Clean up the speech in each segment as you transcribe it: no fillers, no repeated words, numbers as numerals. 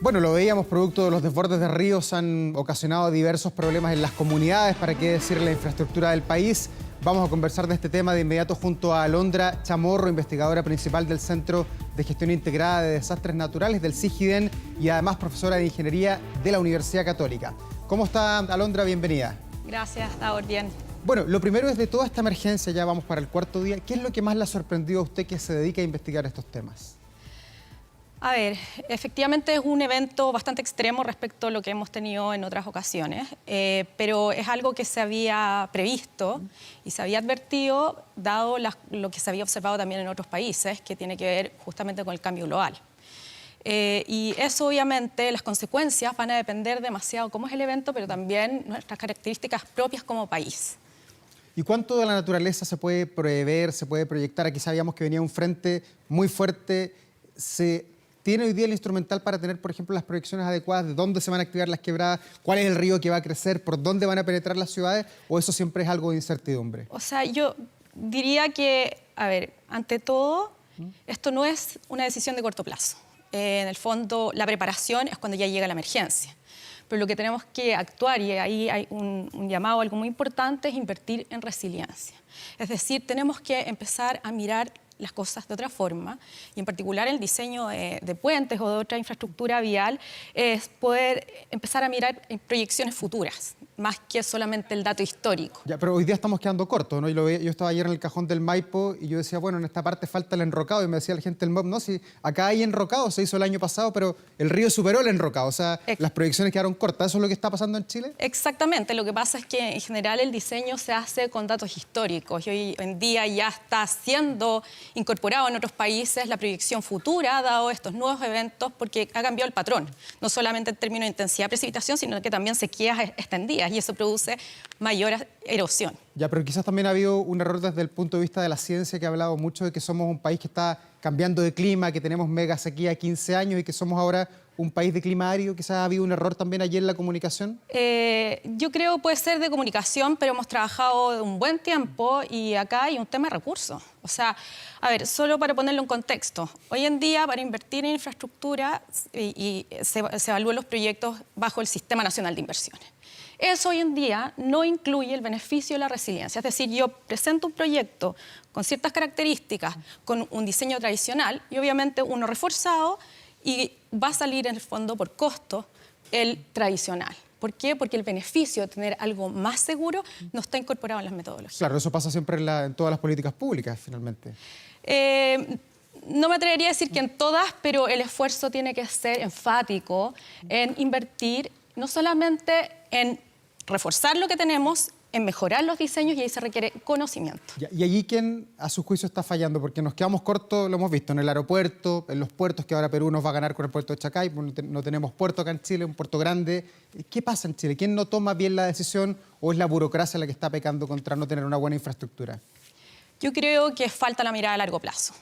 Bueno, lo veíamos, producto de los desbordes de ríos han ocasionado diversos problemas en las comunidades, para qué decir la infraestructura del país. Vamos a conversar de este tema de inmediato junto a Alondra Chamorro, investigadora principal del Centro de Gestión Integrada de Desastres Naturales del CIGIDEN y además profesora de Ingeniería de la Universidad Católica. ¿Cómo está, Alondra? Bienvenida. Gracias, Taor, bien. Bueno, lo primero es de toda esta emergencia, ya vamos para el cuarto día, ¿qué es lo que más le ha sorprendido a usted que se dedica a investigar estos temas? A ver, efectivamente es un evento bastante extremo respecto a lo que hemos tenido en otras ocasiones, pero es algo que se había previsto y se había advertido, dado lo que se había observado también en otros países, que tiene que ver justamente con el cambio global. Y eso, obviamente, las consecuencias van a depender demasiado cómo es el evento, pero también nuestras características propias como país. ¿Y cuánto de la naturaleza se puede prever, se puede proyectar? Aquí sabíamos que venía un frente muy fuerte. ¿Tiene hoy día el instrumental para tener, por ejemplo, las proyecciones adecuadas de dónde se van a activar las quebradas, cuál es el río que va a crecer, por dónde van a penetrar las ciudades, o eso siempre es algo de incertidumbre? O sea, yo diría que, a ver, ante todo, esto no es una decisión de corto plazo. En el fondo, la preparación es cuando ya llega la emergencia. Pero lo que tenemos que actuar, y ahí hay un llamado, algo muy importante, es invertir en resiliencia. Es decir, tenemos que empezar a mirar las cosas de otra forma, y en particular el diseño de puentes o de otra infraestructura vial, es poder empezar a mirar en proyecciones futuras, más que solamente el dato histórico. Ya, pero hoy día estamos quedando cortos, ¿no? Yo estaba ayer en el cajón del Maipo y yo decía, bueno, en esta parte falta el enrocado, y me decía la gente del MOB, no, si acá hay enrocado, se hizo el año pasado, pero el río superó el enrocado, o sea, las proyecciones quedaron cortas. ¿Eso es lo que está pasando en Chile? Exactamente, lo que pasa es que en general el diseño se hace con datos históricos y hoy en día ya está siendo incorporado en otros países la proyección futura, dado estos nuevos eventos, porque ha cambiado el patrón, no solamente en términos de intensidad de precipitación, sino que también sequías extendidas, y eso produce mayor erosión. Ya, pero quizás también ha habido un error desde el punto de vista de la ciencia, que ha hablado mucho de que somos un país que está cambiando de clima, que tenemos mega sequía 15 años y que somos ahora un país de clima árido. Quizás ha habido un error también allí en la comunicación. Yo creo que puede ser de comunicación, pero hemos trabajado un buen tiempo y acá hay un tema de recursos. O sea, a ver, solo para ponerlo en contexto, hoy en día para invertir en infraestructura se evalúan los proyectos bajo el Sistema Nacional de Inversiones. Eso hoy en día no incluye el beneficio de la resiliencia. Es decir, yo presento un proyecto con ciertas características, con un diseño tradicional y obviamente uno reforzado, y va a salir en el fondo por costo el tradicional. ¿Por qué? Porque el beneficio de tener algo más seguro no está incorporado en las metodologías. Claro, eso pasa siempre en todas las políticas públicas, finalmente. No me atrevería a decir que en todas, pero el esfuerzo tiene que ser enfático en invertir no solamente en reforzar lo que tenemos, en mejorar los diseños, y ahí se requiere conocimiento. ¿Y allí quién, a su juicio, está fallando? Porque nos quedamos cortos, lo hemos visto, en el aeropuerto, en los puertos, que ahora Perú nos va a ganar con el puerto de Chacay, no tenemos puerto acá en Chile, un puerto grande. ¿Qué pasa en Chile? ¿Quién no toma bien la decisión, o es la burocracia la que está pecando contra no tener una buena infraestructura? Yo creo que falta la mirada a largo plazo.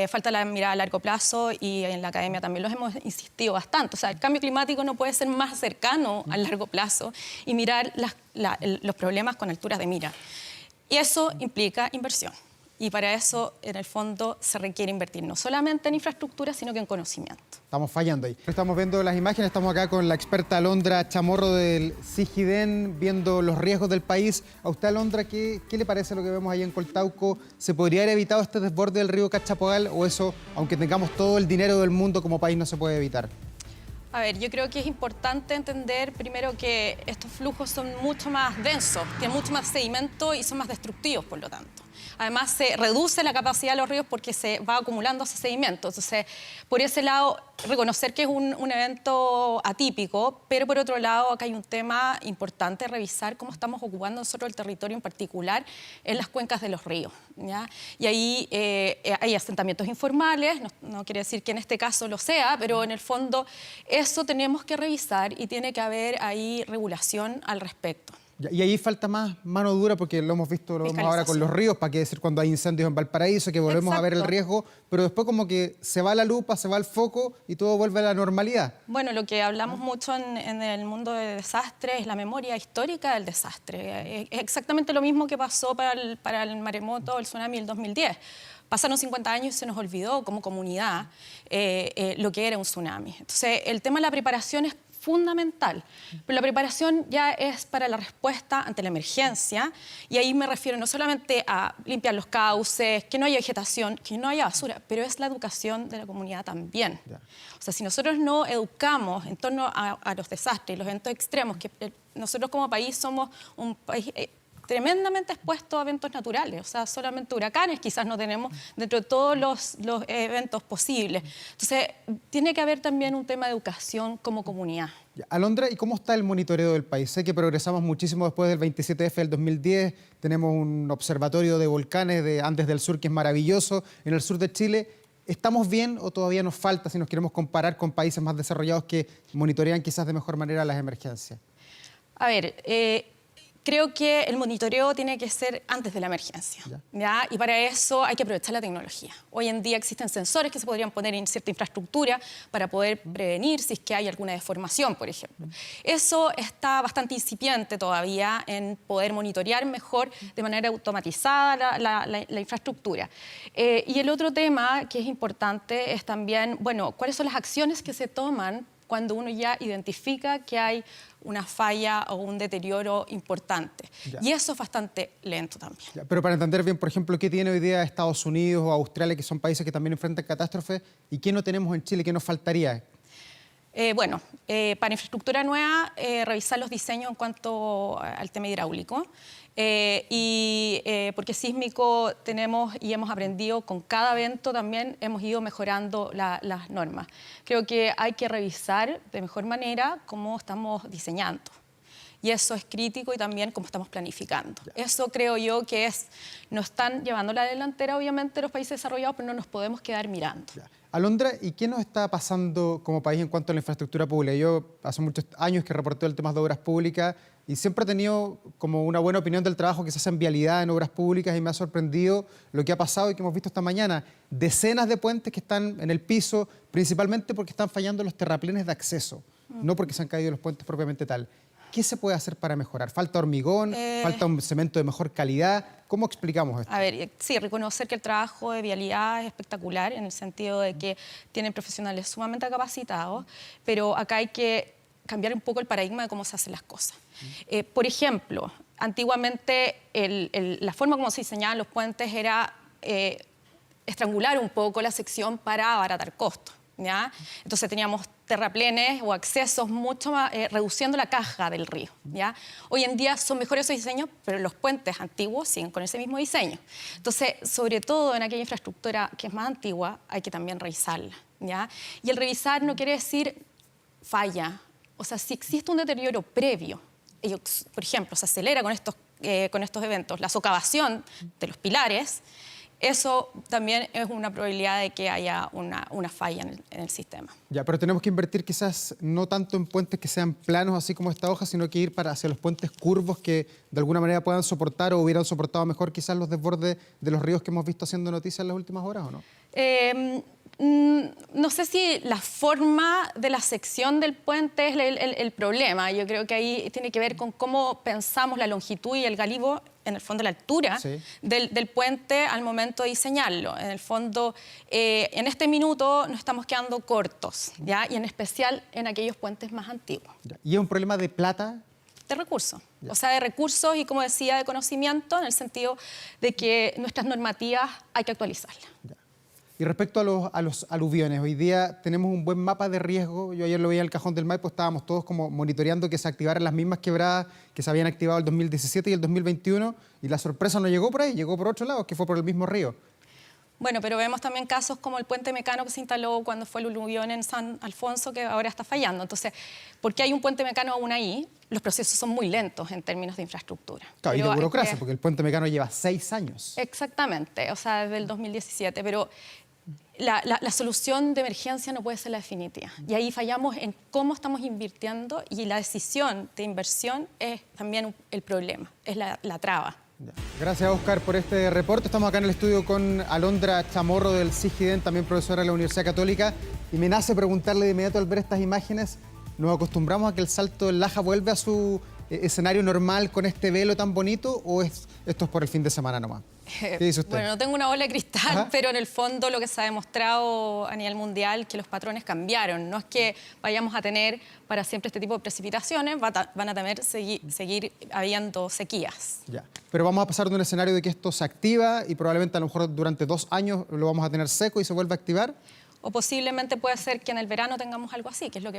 Falta la mirada a largo plazo, y en la academia también los hemos insistido bastante. O sea, el cambio climático no puede ser más cercano a largo plazo y mirar los problemas con alturas de mira. Y eso implica inversión. Y para eso, en el fondo, se requiere invertir no solamente en infraestructura, sino que en conocimiento. Estamos fallando ahí. Estamos viendo las imágenes, estamos acá con la experta Alondra Chamorro del CIGIDEN, viendo los riesgos del país. A usted, Alondra, ¿qué le parece lo que vemos ahí en Coltauco? ¿Se podría haber evitado este desborde del río Cachapoal, o eso, aunque tengamos todo el dinero del mundo como país, no se puede evitar? A ver, yo creo que es importante entender primero que estos flujos son mucho más densos, tienen mucho más sedimento y son más destructivos, por lo tanto. Además, se reduce la capacidad de los ríos porque se va acumulando ese sedimento. Entonces, por ese lado, reconocer que es un evento atípico, pero por otro lado, acá hay un tema importante, revisar cómo estamos ocupando nosotros el territorio, en particular en las cuencas de los ríos, ¿ya? Y ahí hay asentamientos informales, no quiere decir que en este caso lo sea, pero en el fondo eso tenemos que revisar y tiene que haber ahí regulación al respecto. Y ahí falta más mano dura, porque lo hemos visto, lo vemos ahora con los ríos, para qué decir cuando hay incendios en Valparaíso, que volvemos a ver el riesgo, pero después como que se va la lupa, se va el foco y todo vuelve a la normalidad. Bueno, lo que hablamos mucho en el mundo de desastres es la memoria histórica del desastre. Es exactamente lo mismo que pasó para el maremoto o el tsunami del 2010. Pasaron 50 años y se nos olvidó como comunidad lo que era un tsunami. Entonces, el tema de la preparación es fundamental, pero la preparación ya es para la respuesta ante la emergencia, y ahí me refiero no solamente a limpiar los cauces, que no haya vegetación, que no haya basura, pero es la educación de la comunidad también. O sea, si nosotros no educamos en torno a los desastres y los eventos extremos, que nosotros como país somos un país tremendamente expuesto a eventos naturales, o sea, solamente huracanes quizás no tenemos dentro de todos los eventos posibles. Entonces, tiene que haber también un tema de educación como comunidad. Alondra, ¿y cómo está el monitoreo del país? Sé que progresamos muchísimo después del 27F del 2010, tenemos un observatorio de volcanes de Andes del Sur que es maravilloso, en el sur de Chile. ¿Estamos bien o todavía nos falta si nos queremos comparar con países más desarrollados que monitorean quizás de mejor manera las emergencias? A ver, creo que el monitoreo tiene que ser antes de la emergencia, ¿ya? Y para eso hay que aprovechar la tecnología. Hoy en día existen sensores que se podrían poner en cierta infraestructura para poder prevenir si es que hay alguna deformación, por ejemplo. Eso está bastante incipiente todavía en poder monitorear mejor de manera automatizada la infraestructura. Y el otro tema que es importante es también, bueno, cuáles son las acciones que se toman cuando uno ya identifica que hay una falla o un deterioro importante. Y eso es bastante lento también. Pero para entender bien, por ejemplo, ¿qué tiene hoy día Estados Unidos o Australia, que son países que también enfrentan catástrofes, y qué no tenemos en Chile, qué nos faltaría? Para infraestructura nueva, revisar los diseños en cuanto al tema hidráulico. Porque sísmico tenemos y hemos aprendido con cada evento también, hemos ido mejorando las normas. Creo que hay que revisar de mejor manera cómo estamos diseñando. Y eso es crítico, y también cómo estamos planificando. Eso creo yo que nos están llevando la delantera, obviamente, los países desarrollados, pero no nos podemos quedar mirando. Alondra, ¿y qué nos está pasando como país en cuanto a la infraestructura pública? Yo hace muchos años que reporté el tema de obras públicas y siempre he tenido como una buena opinión del trabajo que se hace en vialidad, en obras públicas, y me ha sorprendido lo que ha pasado y que hemos visto esta mañana. Decenas de puentes que están en el piso, principalmente porque están fallando los terraplenes de acceso, no porque se han caído los puentes propiamente tal. ¿Qué se puede hacer para mejorar? ¿Falta hormigón? ¿Falta un cemento de mejor calidad? ¿Cómo explicamos esto? A ver, sí, reconocer que el trabajo de vialidad es espectacular en el sentido de que tienen profesionales sumamente capacitados, pero acá hay que cambiar un poco el paradigma de cómo se hacen las cosas. Por ejemplo, antiguamente la forma como se diseñaban los puentes era estrangular un poco la sección para abaratar costos, ¿ya? Entonces teníamos terraplenes o accesos mucho más, reduciendo la caja del río, ¿ya? Hoy en día son mejores esos diseños, pero los puentes antiguos siguen con ese mismo diseño. Entonces, sobre todo en aquella infraestructura que es más antigua, hay que también revisarla, ¿ya? Y el revisar no quiere decir falla. O sea, si existe un deterioro previo, por ejemplo, se acelera con estos eventos, la socavación de los pilares, eso también es una probabilidad de que haya una falla en el sistema. Ya, pero tenemos que invertir quizás no tanto en puentes que sean planos, así como esta hoja, sino que ir hacia los puentes curvos que de alguna manera puedan soportar o hubieran soportado mejor quizás los desbordes de los ríos que hemos visto haciendo noticias en las últimas horas, ¿o no? No sé si la forma de la sección del puente es el problema. Yo creo que ahí tiene que ver con cómo pensamos la longitud y el galivo, en el fondo la altura del puente al momento de diseñarlo. En el fondo, en este minuto nos estamos quedando cortos, ¿ya? Y en especial en aquellos puentes más antiguos. ¿Y es un problema de plata? De recursos, o sea, de recursos y, como decía, de conocimiento, en el sentido de que nuestras normativas hay que actualizarlas. Y respecto a los aluviones, hoy día tenemos un buen mapa de riesgo. Yo ayer lo veía en el Cajón del Maipo, estábamos todos como monitoreando que se activaran las mismas quebradas que se habían activado el 2017 y el 2021, y la sorpresa no llegó por ahí, llegó por otro lado, que fue por el mismo río. Bueno, pero vemos también casos como el puente Mecano que se instaló cuando fue el aluvión en San Alfonso, que ahora está fallando. Entonces, ¿por qué hay un puente Mecano aún ahí? Los procesos son muy lentos en términos de infraestructura. Claro, y de burocracia, porque el puente Mecano lleva 6 años. Exactamente, o sea, desde el 2017, pero la solución de emergencia no puede ser la definitiva. Y ahí fallamos en cómo estamos invirtiendo, y la decisión de inversión es también el problema, es la traba. Gracias, Óscar, por este reporte. Estamos acá en el estudio con Alondra Chamorro del CIGIDEN, también profesora de la Universidad Católica, y me nace preguntarle de inmediato al ver estas imágenes, ¿nos acostumbramos a que el Salto del Laja vuelve a su escenario normal con este velo tan bonito o esto es por el fin de semana nomás? ¿Qué dice usted? Bueno, no tengo una bola de cristal, Ajá. pero en el fondo lo que se ha demostrado a nivel mundial que los patrones cambiaron. No es que vayamos a tener para siempre este tipo de precipitaciones, van a tener seguir habiendo sequías. Ya. Pero vamos a pasar de un escenario de que esto se activa y probablemente a lo mejor durante 2 años lo vamos a tener seco y se vuelve a activar. O posiblemente puede ser que en el verano tengamos algo así, que es lo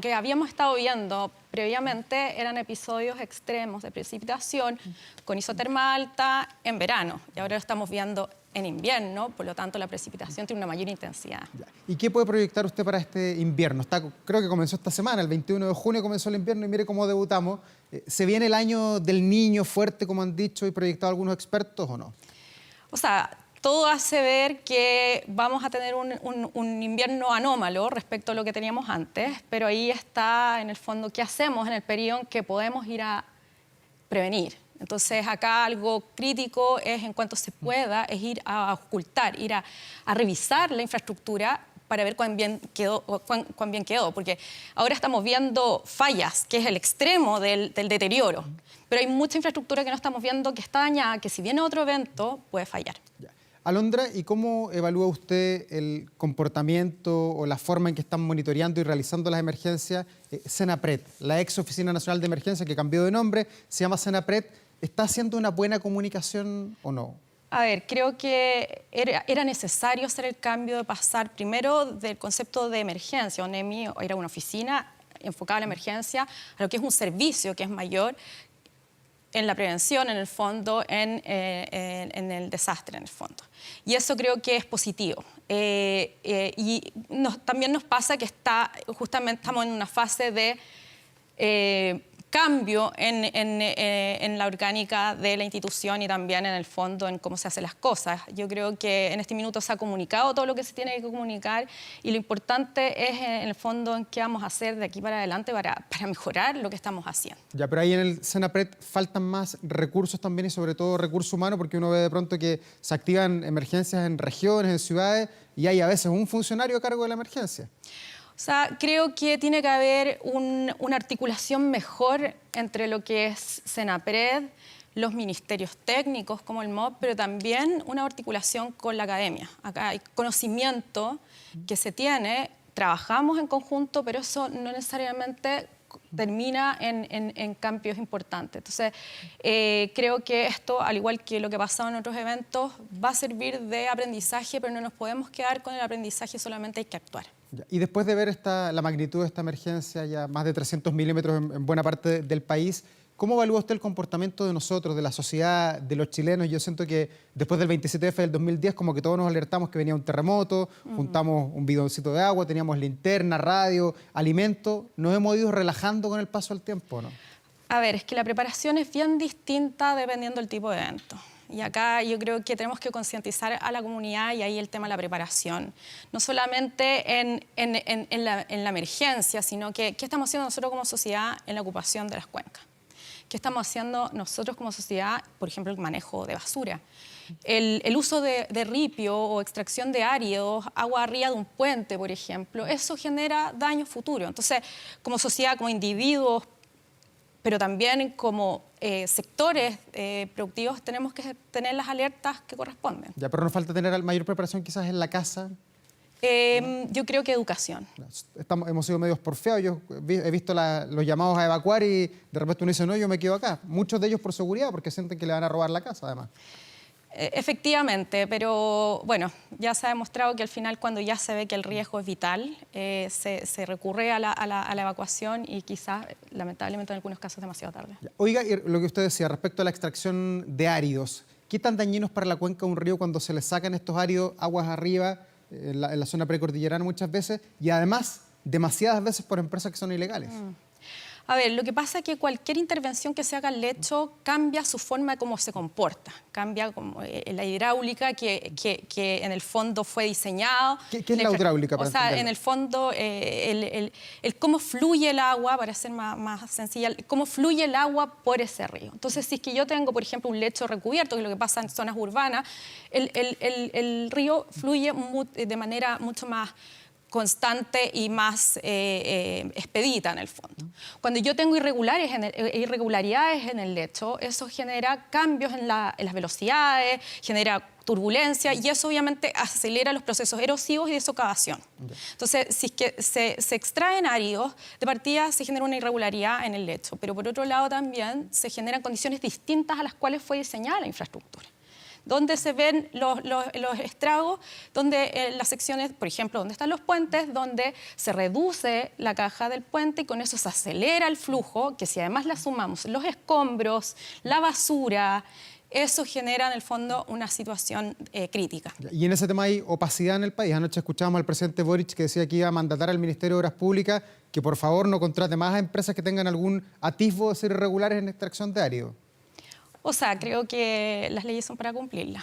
que habíamos estado viendo previamente, eran episodios extremos de precipitación con isoterma alta en verano. Y ahora lo estamos viendo en invierno, por lo tanto la precipitación tiene una mayor intensidad. Ya. ¿Y qué puede proyectar usted para este invierno? Creo que comenzó esta semana, el 21 de junio comenzó el invierno y mire cómo debutamos. ¿Se viene el año del niño fuerte, como han dicho y proyectado algunos expertos, o no? O sea, todo hace ver que vamos a tener un invierno anómalo respecto a lo que teníamos antes, pero ahí está, en el fondo, qué hacemos en el periodo en que podemos ir a prevenir. Entonces, acá algo crítico es, en cuanto se pueda, es ir a ocultar, ir a revisar la infraestructura para ver cuán bien quedó, porque ahora estamos viendo fallas, que es el extremo del deterioro, pero hay mucha infraestructura que no estamos viendo que está dañada, que si viene otro evento puede fallar. Ya. Alondra, ¿y cómo evalúa usted el comportamiento o la forma en que están monitoreando y realizando las emergencias Senapred? La ex Oficina Nacional de Emergencia, que cambió de nombre, se llama Senapred. ¿Está haciendo una buena comunicación o no? A ver, creo que era necesario hacer el cambio de pasar primero del concepto de emergencia, ONEMI, era una oficina enfocada a la emergencia, a lo que es un servicio que es mayor en la prevención, en el fondo, en el desastre, en el fondo. Y eso creo que es positivo. También nos pasa que justamente estamos en una fase de cambio en la orgánica de la institución y también en el fondo en cómo se hacen las cosas. Yo creo que en este minuto se ha comunicado todo lo que se tiene que comunicar y lo importante es en el fondo en qué vamos a hacer de aquí para adelante para mejorar lo que estamos haciendo. Ya, pero ahí en el Senapred faltan más recursos también y sobre todo recurso humano, porque uno ve de pronto que se activan emergencias en regiones, en ciudades y hay a veces un funcionario a cargo de la emergencia. O sea, creo que tiene que haber una articulación mejor entre lo que es Senapred, los ministerios técnicos como el MOB, pero también una articulación con la academia. Acá hay conocimiento que se tiene, trabajamos en conjunto, pero eso no necesariamente termina en cambios importantes. Entonces, creo que esto, al igual que lo que ha pasado en otros eventos, va a servir de aprendizaje, pero no nos podemos quedar con el aprendizaje, solamente hay que actuar. Ya. Y después de ver la magnitud de esta emergencia, ya más de 300 milímetros en buena parte del país, ¿cómo evalúa usted el comportamiento de nosotros, de la sociedad, de los chilenos? Yo siento que después del 27F del 2010, como que todos nos alertamos que venía un terremoto, juntamos un bidoncito de agua, teníamos linterna, radio, alimento. ¿Nos hemos ido relajando con el paso del tiempo, no? A ver, es que la preparación es bien distinta dependiendo del tipo de evento. Y acá yo creo que tenemos que concientizar a la comunidad y ahí el tema de la preparación. No solamente en la emergencia, sino que qué estamos haciendo nosotros como sociedad en la ocupación de las cuencas. ¿Qué estamos haciendo nosotros como sociedad? Por ejemplo, el manejo de basura. El uso de ripio o extracción de áridos, agua arriba de un puente, por ejemplo, eso genera daño futuro. Entonces, como sociedad, como individuos, pero también como sectores productivos tenemos que tener las alertas que corresponden. Ya, pero nos falta tener mayor preparación quizás en la casa. Yo creo que educación. Hemos sido medios porfiados. Yo he visto los llamados a evacuar y de repente uno dice, no, yo me quedo acá. Muchos de ellos por seguridad, porque sienten que le van a robar la casa, además. Efectivamente, pero bueno, ya se ha demostrado que al final cuando ya se ve que el riesgo es vital, se recurre a la evacuación y quizás, lamentablemente en algunos casos, demasiado tarde. Oiga, y lo que usted decía respecto a la extracción de áridos, ¿qué tan dañinos para la cuenca de un río cuando se le sacan estos áridos aguas arriba, en la zona precordillerana muchas veces, y además demasiadas veces por empresas que son ilegales? A ver, lo que pasa es que cualquier intervención que se haga al lecho cambia su forma de cómo se comporta, cambia como, la hidráulica que en el fondo fue diseñado. ¿Qué es la hidráulica? O sea, en el fondo, el cómo fluye el agua, para ser más sencilla, cómo fluye el agua por ese río. Entonces, si es que yo tengo, por ejemplo, un lecho recubierto, que es lo que pasa en zonas urbanas, el río fluye de manera mucho más constante y más expedita en el fondo. Cuando yo tengo irregularidades en el lecho, eso genera cambios en las velocidades, genera turbulencia y eso obviamente acelera los procesos erosivos y de socavación. Entonces, si es que se extraen áridos, de partida se genera una irregularidad en el lecho, pero por otro lado también se generan condiciones distintas a las cuales fue diseñada la infraestructura. Donde se ven los estragos, donde las secciones, por ejemplo, donde están los puentes, donde se reduce la caja del puente y con eso se acelera el flujo, que si además le sumamos los escombros, la basura, eso genera en el fondo una situación crítica. Y en ese tema hay opacidad en el país. Anoche escuchábamos al presidente Boric que decía que iba a mandatar al Ministerio de Obras Públicas que por favor no contrate más a empresas que tengan algún atisbo de ser irregulares en extracción de árido. O sea, creo que las leyes son para cumplirlas,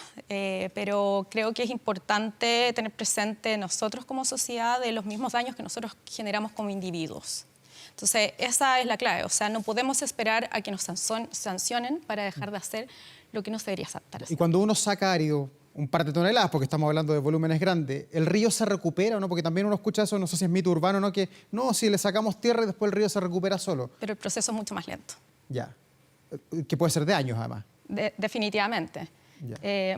pero creo que es importante tener presente nosotros como sociedad de los mismos daños que nosotros generamos como individuos. Entonces, esa es la clave. O sea, no podemos esperar a que nos sancionen para dejar de hacer lo que no se debería estar haciendo. Y cuando uno saca árido, un par de toneladas, porque estamos hablando de volúmenes grandes, ¿el río se recupera o no? Porque también uno escucha eso, no sé si es mito urbano o no, que no, si le sacamos tierra y después el río se recupera solo. Pero el proceso es mucho más lento. Ya. Que puede ser de años, además. Definitivamente.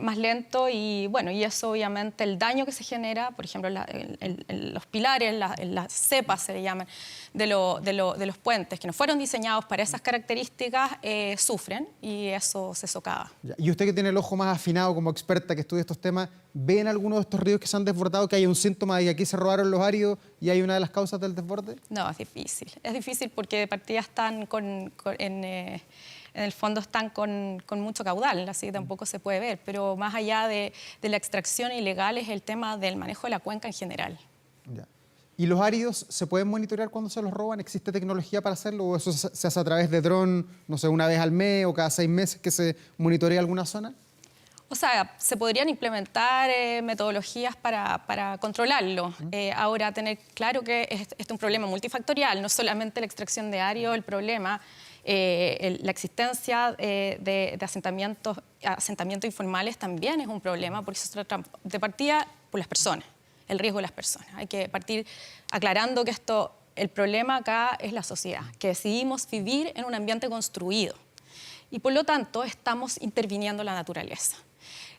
Más lento y bueno, y eso obviamente el daño que se genera, por ejemplo, en los pilares, en las cepas se le llaman, de los puentes que no fueron diseñados para esas características, sufren y eso se socava. Y usted que tiene el ojo más afinado como experta que estudia estos temas, ¿ve en alguno de estos ríos que se han desbordado que hay un síntoma de que aquí se robaron los áridos y hay una de las causas del desborde? No, es difícil. Es difícil porque de partida están en el fondo están con mucho caudal, así que tampoco se puede ver. Pero más allá de la extracción ilegal es el tema del manejo de la cuenca en general. Ya. ¿Y los áridos se pueden monitorear cuando se los roban? ¿Existe tecnología para hacerlo o eso se hace a través de dron, no sé, una vez al mes o cada 6 meses que se monitorea alguna zona? O sea, se podrían implementar metodologías para controlarlo. Ahora, tener claro que este es un problema multifactorial, no solamente la extracción de árido el problema, la existencia de asentamientos informales también es un problema, porque eso se trata de partida por las personas, el riesgo de las personas. Hay que partir aclarando que el problema acá es la sociedad, que decidimos vivir en un ambiente construido y por lo tanto estamos interviniendo en la naturaleza.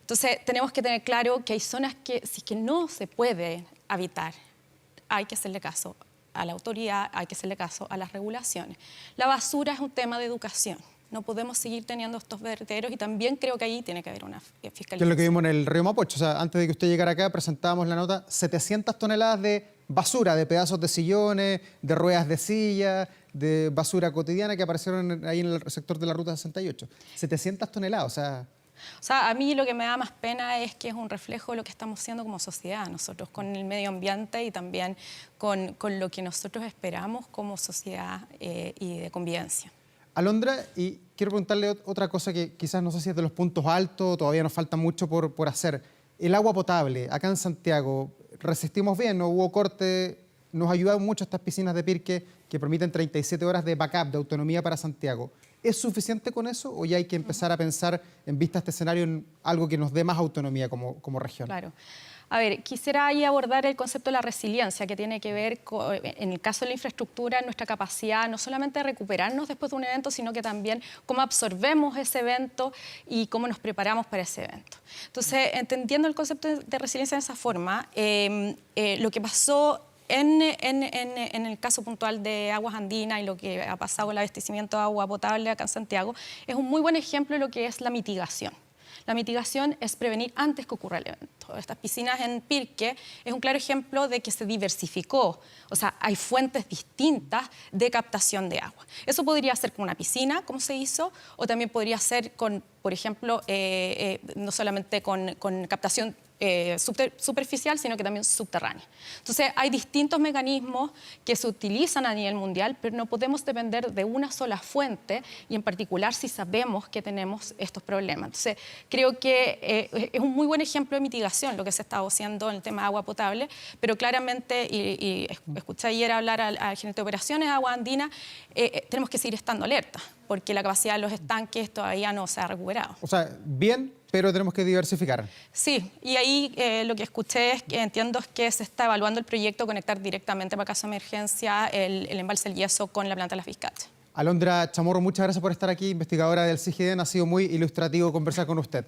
Entonces tenemos que tener claro que hay zonas que si que no se puede habitar, hay que hacerle caso a la autoridad, hay que hacerle caso a las regulaciones. La basura es un tema de educación. No podemos seguir teniendo estos vertederos y también creo que ahí tiene que haber una fiscalización. Que es lo que vimos en el río Mapocho. O sea, antes de que usted llegara acá presentábamos la nota, 700 toneladas de basura, de pedazos de sillones, de ruedas de silla, de basura cotidiana que aparecieron ahí en el sector de la Ruta 68. 700 toneladas, O sea, a mí lo que me da más pena es que es un reflejo de lo que estamos haciendo como sociedad, nosotros, con el medio ambiente y también con lo que nosotros esperamos como sociedad y de convivencia. Alondra, y quiero preguntarle otra cosa que quizás no sé si es de los puntos altos, todavía nos falta mucho por hacer. El agua potable, acá en Santiago, resistimos bien, no hubo corte, nos ayudan mucho estas piscinas de Pirque que permiten 37 horas de backup, de autonomía para Santiago. ¿Es suficiente con eso o ya hay que empezar a pensar, en vista de este escenario, en algo que nos dé más autonomía como región? Claro. A ver, quisiera ahí abordar el concepto de la resiliencia, que tiene que ver, en el caso de la infraestructura, nuestra capacidad no solamente de recuperarnos después de un evento, sino que también cómo absorbemos ese evento y cómo nos preparamos para ese evento. Entonces, entendiendo el concepto de resiliencia de esa forma, lo que pasó en el caso puntual de Aguas Andinas y lo que ha pasado con el abastecimiento de agua potable acá en Santiago, es un muy buen ejemplo de lo que es la mitigación. La mitigación es prevenir antes que ocurra el evento. Estas piscinas en Pirque es un claro ejemplo de que se diversificó. O sea, hay fuentes distintas de captación de agua. Eso podría ser con una piscina, como se hizo, o también podría ser con, por ejemplo, no solamente con captación superficial, sino que también subterránea. Entonces, hay distintos mecanismos que se utilizan a nivel mundial, pero no podemos depender de una sola fuente, y en particular si sabemos que tenemos estos problemas. Entonces, creo que es un muy buen ejemplo de mitigación lo que se está haciendo en el tema de agua potable, pero claramente, y escuché ayer hablar al gerente de operaciones de Agua Andina, tenemos que seguir estando alerta, porque la capacidad de los estanques todavía no se ha recuperado. O sea, bien, pero tenemos que diversificar. Sí, y ahí lo que escuché, entiendo, es que se está evaluando el proyecto conectar directamente para caso de emergencia el embalse del Yeso con la planta de las Vizcachas. Alondra Chamorro, muchas gracias por estar aquí, investigadora del CIGIDEN. Ha sido muy ilustrativo conversar con usted.